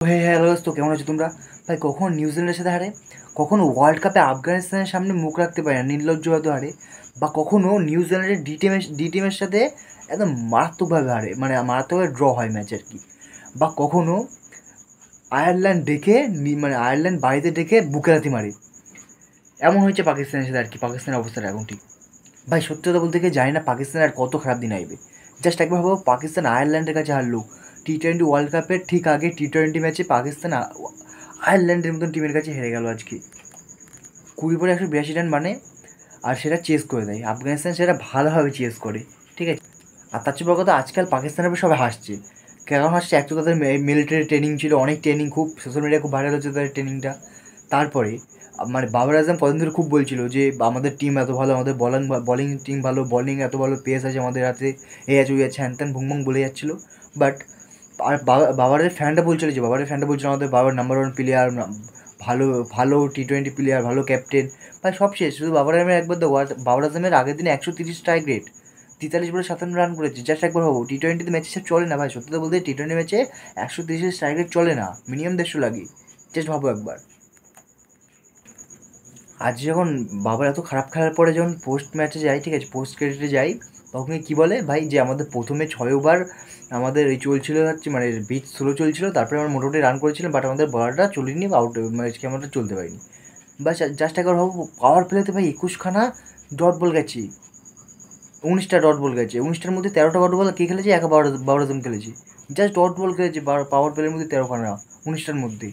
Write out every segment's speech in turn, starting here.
Hello দোস্ত, কেমন আছো তোমরা? ভাই কখন নিউজিল্যান্ডের সাথে হারে, কখনো ওয়ার্ল্ড কাপে আফগানিস্তানের সামনে মুখ রাখতে পারে না নির্লজ্জভাবে হারে, বা কখনো নিউজিল্যান্ডের ডি টিমের সাথে একদম মারাত্মকভাবে হারে, মানে মারাত্মকভাবে ড্র হয় ম্যাচ আর কি। বা কখনো আয়ারল্যান্ড ডেকে মানে আয়ারল্যান্ড বাড়িতে ডেকে বুকে লাথি মারে। এমন হয়েছে পাকিস্তানের সাথে আর কি। পাকিস্তানের অবস্থাটা এখন ঠিক। ভাই সত্যি কথা বলতে গিয়ে জানি না পাকিস্তানের আর কত খারাপ দিন আইবে। জাস্ট একবার ভাবো, পাকিস্তান আয়ারল্যান্ডের কাছে হারলো T20 ওয়ার্ল্ড কাপের ঠিক আগে। T20 ম্যাচে পাকিস্তান আয়ারল্যান্ডের মতন টিমের কাছে হেরে গেল আজকে 20 বলে 182 রান, মানে আর সেটা চেস করে দেয় আফগানিস্তান, সেটা ভালোভাবে চেস করে, ঠিক আছে। আর তার চেয়ে বড় কথা, আজকাল পাকিস্তানের উপর সবাই হাসছে। কেন হাসছে? এক তো তাদের মিলিটারি ট্রেনিং ছিল, অনেক ট্রেনিং, খুব সোশ্যাল মিডিয়া খুব ভাইরাল হচ্ছে তাদের ট্রেনিংটা। তারপরে মানে বাবর আজম কদিন ধরে খুব বলছিল যে আমাদের টিম এত ভালো, আমাদের বলিং টিম ভালো, বলিং এত ভালো, পেস আছে আমাদের হাতে, এই আছে ওই আছে হ্যান ত্যান ভুং বলে যাচ্ছিলো। বাট আর বাবারের ফ্যানটা বলছিল যে আমাদের বাবার নাম্বার ওয়ান প্লেয়ার, ভালো ভালো T20 প্লেয়ার, ভালো ক্যাপ্টেন। ভাই সব শেষ, শুধু বাবার আজমের একবার তো বাবার আজমের আগের দিনে 130 স্ট্রাইক রেট, 43 বলে 57 রান করেছে। জাস্ট একবার ভাবো, T20 ম্যাচে সব চলে না ভাই, সত্যি তো বলতে T20 ম্যাচে 130 স্ট্রাইক রেট চলে না, মিনিমাম 150 লাগে। জাস্ট ভাবো একবার। আজ যখন বাবার এত খারাপ খেলার পরে যখন পোস্ট ম্যাচে যাই, ঠিক আছে, পোস্ট ক্রেডিটে যাই, তখন কী বলে ভাই, যে আমাদের প্রথমে 6 ওভার আমাদের এই চলছিল হচ্ছে, মানে পিচ স্লো চলছিল, তারপরে আমরা মোটামুটি রান করেছিলাম, বাট আমাদের বলারটা চলিনি বা আউট, মানে আমরা চলতে পারিনি। বাস জাস্ট একবার ভাবো, পাওয়ার প্লেতে ভাই 21খানা ডট বল গেছে, 19টা ডট বল গেছে, 19টার মধ্যে 13টা ডট বল কে খেলেছে? একা বারোজন খেলেছে। জাস্ট ডট বল খেলেছে পাওয়ার প্লের মধ্যে 13খানা, 19টার মধ্যে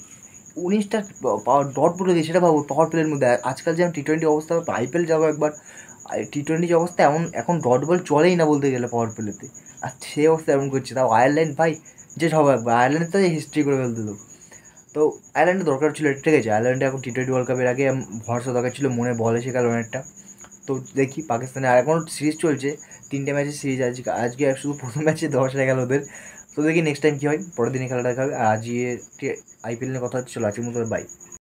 19টা পাওয়ার ডট বলে দিয়েছে। সেটা ভাবো পাওয়ার প্লের মধ্যে। আজকাল যেমন T20 অবস্থা, IPL যাবো একবার, T20 যে অবস্থা, এমন এখন ডট বল চলেই না বলতে গেলে পাওয়ার প্লেতে। আর সেই অবস্থা এমন করছে, তাও আয়ারল্যান্ড ভাই। যে সব একবার আয়ারল্যান্ড তো হিস্ট্রি করে ফেলতে তো। তো আয়ারল্যান্ডের দরকার ছিল, ঠিক আছে, আয়ারল্যান্ডে এখন T20 ওয়ার্ল্ড কাপের আগে ভরসা দরকার ছিল, মনে বল এসে গেল অনেকটা। তো দেখি পাকিস্তানে আর এখন সিরিজ চলছে, 3টে ম্যাচের সিরিজ। আজকে আজকে শুধু প্রথম ম্যাচে 10 হয়ে গেল ওদের। তো দেখি নেক্সট টাইম কী হয়, পরের দিনই খেলাটা দেখা হবে। আর আজকে IPL নিয়ে কথা হচ্ছে, চলো আজকের মতো বাই।